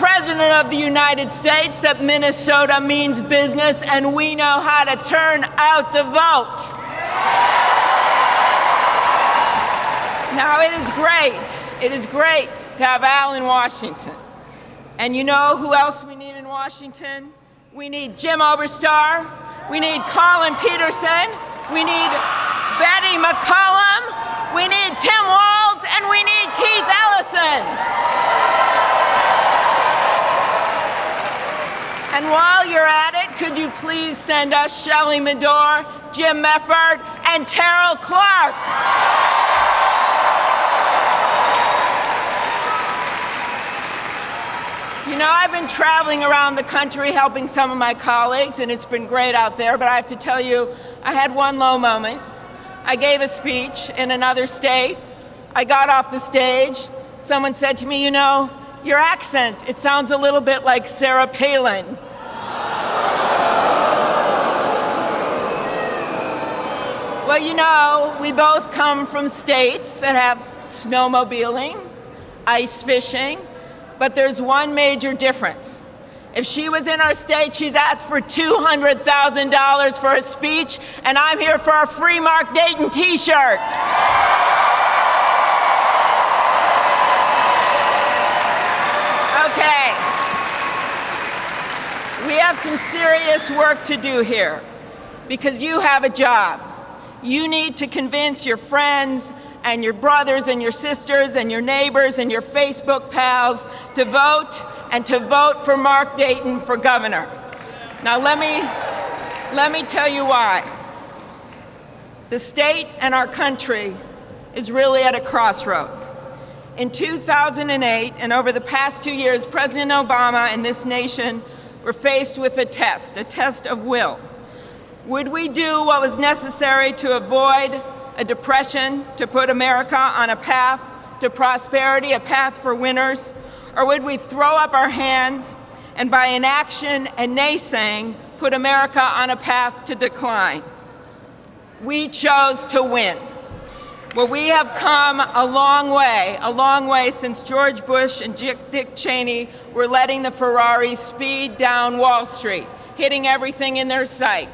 President of the United States that Minnesota means business and we know how to turn out the vote. Now, it is great to have Al in Washington. And you know who else we need in Washington? We need Jim Oberstar, we need Colin Peterson, we need Betty McCollum, we need Tim Walz, and we need Keith Ellison. And while you're at it, could you please send us Shelley Medore, Jim Mefford, and Terrell Clark? You know, I've been traveling around the country helping some of my colleagues, and it's been great out there, but I have to tell you, I had one low moment. I gave a speech in another state. I got off the stage. Someone said to me, you know, your accent, it sounds a little bit like Sarah Palin. Well, you know, we both come from states that have snowmobiling, ice fishing, but there's one major difference. If she was in our state, she's asked for $200,000 for a speech, and I'm here for a free Mark Dayton t-shirt. Okay. We have some serious work to do here, because you have a job. You need to convince your friends and your brothers and your sisters and your neighbors and your Facebook pals to vote, and to vote for Mark Dayton for governor. Now let me tell you why. The state and our country is really at a crossroads. In 2008 and over the past 2 years, President Obama and this nation were faced with a test of will. Would we do what was necessary to avoid a depression, to put America on a path to prosperity, a path for winners? Or would we throw up our hands and by inaction and naysaying put America on a path to decline? We chose to win. Well, we have come a long way since George Bush and Dick Cheney were letting the Ferraris speed down Wall Street, hitting everything in their sight.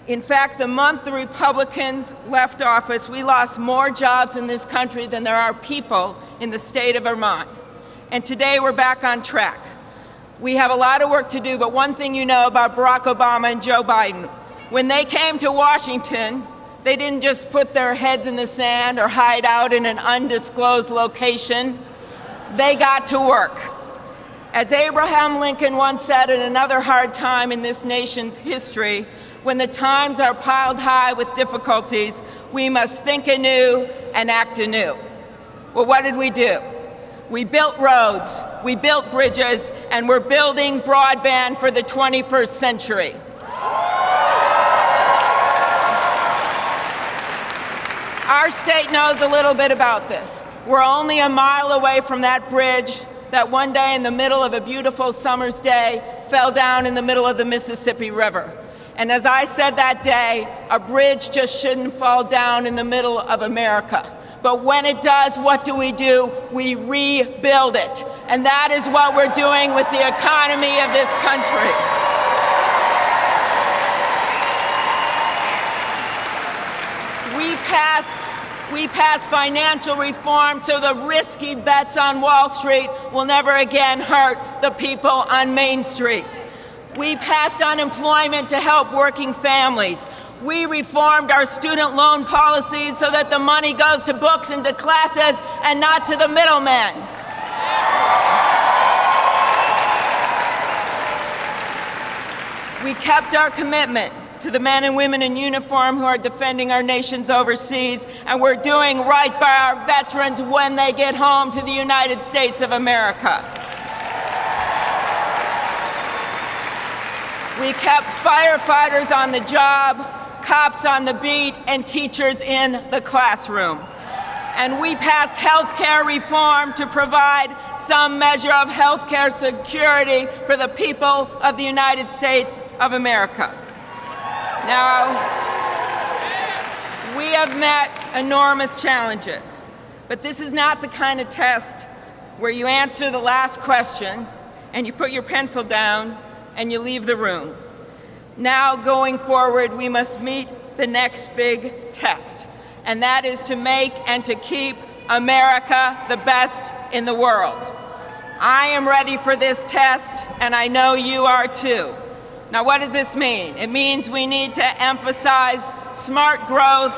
In fact, the month the Republicans left office, we lost more jobs in this country than there are people in the state of Vermont. And today we're back on track. We have a lot of work to do, but one thing you know about Barack Obama and Joe Biden, when they came to Washington, they didn't just put their heads in the sand or hide out in an undisclosed location. They got to work. As Abraham Lincoln once said at another hard time in this nation's history, when the times are piled high with difficulties, we must think anew and act anew. Well, what did we do? We built roads, we built bridges, and we're building broadband for the 21st century. Our state knows a little bit about this. We're only a mile away from that bridge that one day in the middle of a beautiful summer's day fell down in the middle of the Mississippi River. And as I said that day, a bridge just shouldn't fall down in the middle of America. But when it does, what do? We rebuild it. And that is what we're doing with the economy of this country. We passed financial reform so the risky bets on Wall Street will never again hurt the people on Main Street. We passed unemployment to help working families. We reformed our student loan policies so that the money goes to books and to classes and not to the middlemen. We kept our commitment to the men and women in uniform who are defending our nations overseas, and we're doing right by our veterans when they get home to the United States of America. We kept firefighters on the job, cops on the beat, and teachers in the classroom. And we passed health care reform to provide some measure of health care security for the people of the United States of America. Now, we have met enormous challenges, but this is not the kind of test where you answer the last question and you put your pencil down and you leave the room. Now, going forward, we must meet the next big test, and that is to make and to keep America the best in the world. I am ready for this test, and I know you are too. Now, what does this mean? It means we need to emphasize smart growth,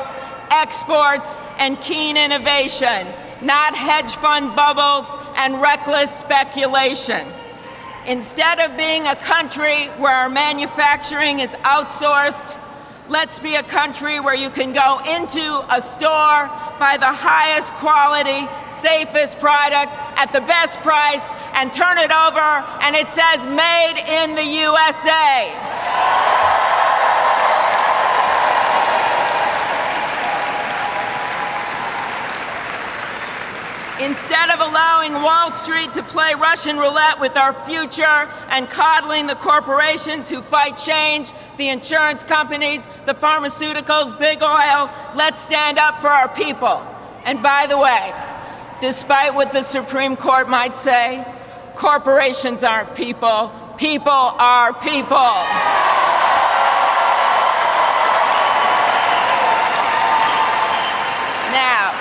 exports, and keen innovation, not hedge fund bubbles and reckless speculation. Instead of being a country where our manufacturing is outsourced, let's be a country where you can go into a store, buy the highest quality, safest product at the best price, and turn it over, and it says, "Made in the USA." Instead of allowing Wall Street to play Russian roulette with our future and coddling the corporations who fight change, the insurance companies, the pharmaceuticals, big oil, let's stand up for our people. And by the way, despite what the Supreme Court might say, corporations aren't people, people are people. Now,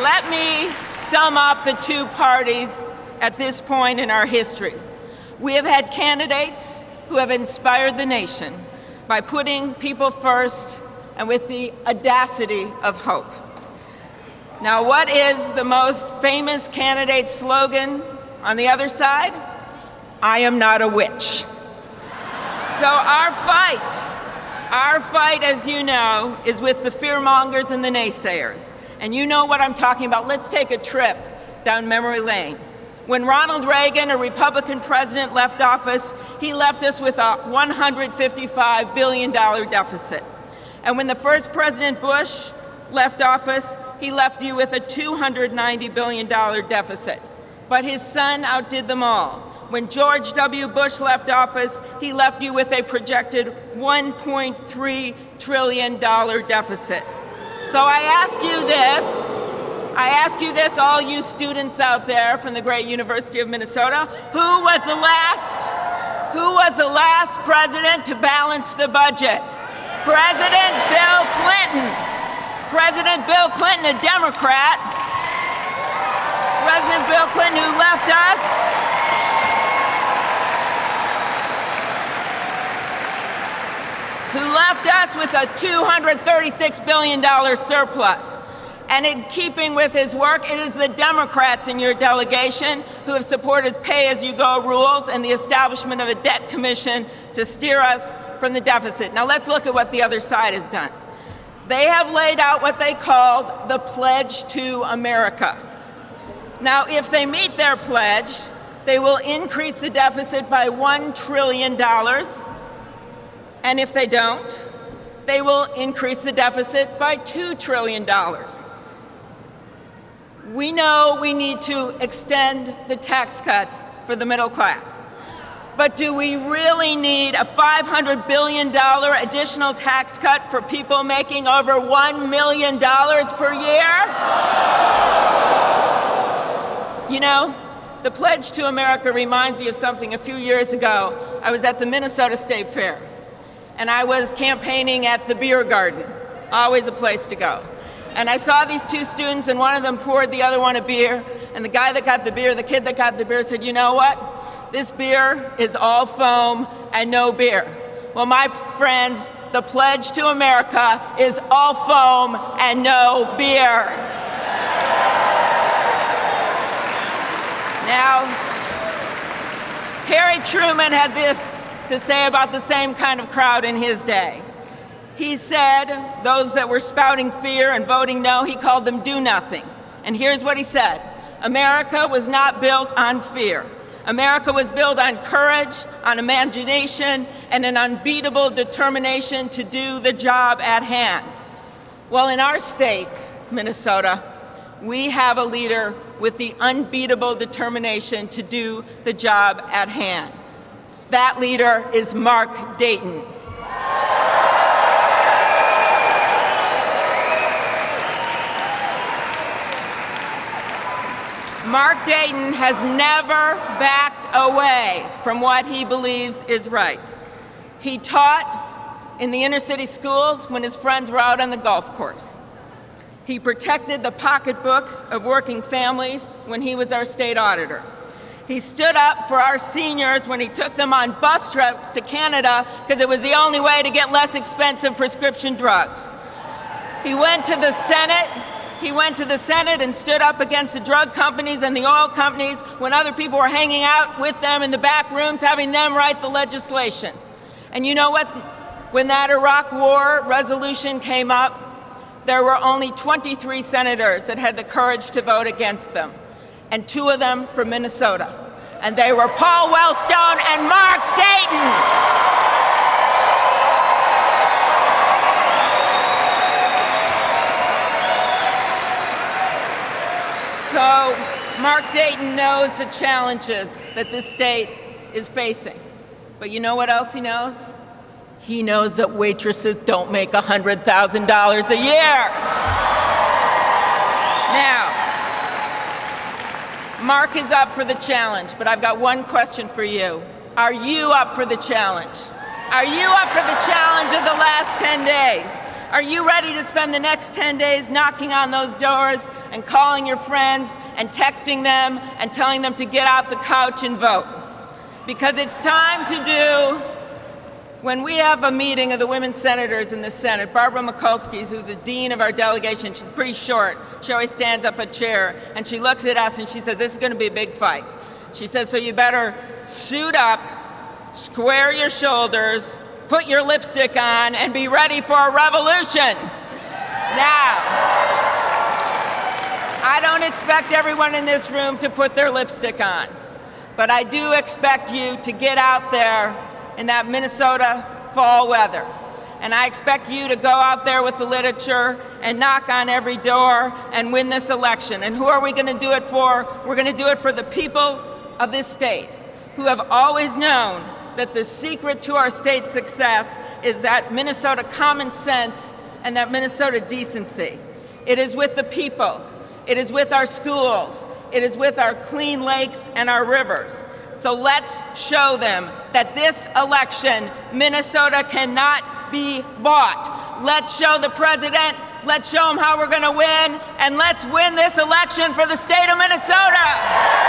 let me sum up the two parties at this point in our history. We have had candidates who have inspired the nation by putting people first and with the audacity of hope. Now, what is the most famous candidate slogan on the other side? I am not a witch. So our fight, as you know, is with the fearmongers and the naysayers. And you know what I'm talking about. Let's take a trip down memory lane. When Ronald Reagan, a Republican president, left office, he left us with a $155 billion deficit. And when the first President Bush left office, he left you with a $290 billion deficit. But his son outdid them all. When George W. Bush left office, he left you with a projected $1.3 trillion deficit. So I ask you this, all you students out there from the great University of Minnesota, who was the last president to balance the budget? President Bill Clinton. President Bill Clinton, a Democrat. President Bill Clinton, who left us with a $236 billion surplus. And in keeping with his work, it is the Democrats in your delegation who have supported pay-as-you-go rules and the establishment of a debt commission to steer us from the deficit. Now let's look at what the other side has done. They have laid out what they called the Pledge to America. Now, if they meet their pledge, they will increase the deficit by $1 trillion. And if they don't, they will increase the deficit by $2 trillion. We know we need to extend the tax cuts for the middle class. But do we really need a $500 billion additional tax cut for people making over $1 million per year? You know, the Pledge to America reminds me of something. A few years ago, I was at the Minnesota State Fair, and I was campaigning at the beer garden, always a place to go. And I saw these two students, and one of them poured the other one a beer, and the guy that got the beer, the kid that got the beer, said, "You know what? This beer is all foam and no beer." Well, my friends, the Pledge to America is all foam and no beer. Now, Harry Truman had this to say about the same kind of crowd in his day. He said those that were spouting fear and voting no, he called them do-nothings. And here's what he said: America was not built on fear. America was built on courage, on imagination, and an unbeatable determination to do the job at hand. Well, in our state, Minnesota, we have a leader with the unbeatable determination to do the job at hand. That leader is Mark Dayton. Mark Dayton has never backed away from what he believes is right. He taught in the inner city schools when his friends were out on the golf course. He protected the pocketbooks of working families when he was our state auditor. He stood up for our seniors when he took them on bus trips to Canada because it was the only way to get less expensive prescription drugs. He went to the Senate and stood up against the drug companies and the oil companies when other people were hanging out with them in the back rooms, having them write the legislation. And you know what? When that Iraq War resolution came up, there were only 23 senators that had the courage to vote against them, and 2 of them from Minnesota. And they were Paul Wellstone and Mark Dayton. So Mark Dayton knows the challenges that this state is facing. But you know what else he knows? He knows that waitresses don't make $100,000 a year. Now, Mark is up for the challenge, but I've got one question for you. Are you up for the challenge? Are you up for the challenge of the last 10 days? Are you ready to spend the next 10 days knocking on those doors and calling your friends and texting them and telling them to get off the couch and vote? Because it's time to do. When we have a meeting of the women senators in the Senate, Barbara Mikulski, who's the dean of our delegation, she's pretty short. She always stands up a chair, and she looks at us and she says, this is going to be a big fight. She says, so you better suit up, square your shoulders, put your lipstick on, and be ready for a revolution. Now, I don't expect everyone in this room to put their lipstick on, but I do expect you to get out there in that Minnesota fall weather. And I expect you to go out there with the literature and knock on every door and win this election. And who are we going to do it for? We're going to do it for the people of this state who have always known that the secret to our state's success is that Minnesota common sense and that Minnesota decency. It is with the people. It is with our schools. It is with our clean lakes and our rivers. So let's show them that this election, Minnesota cannot be bought. Let's show the president, let's show him how we're going to win, and let's win this election for the state of Minnesota.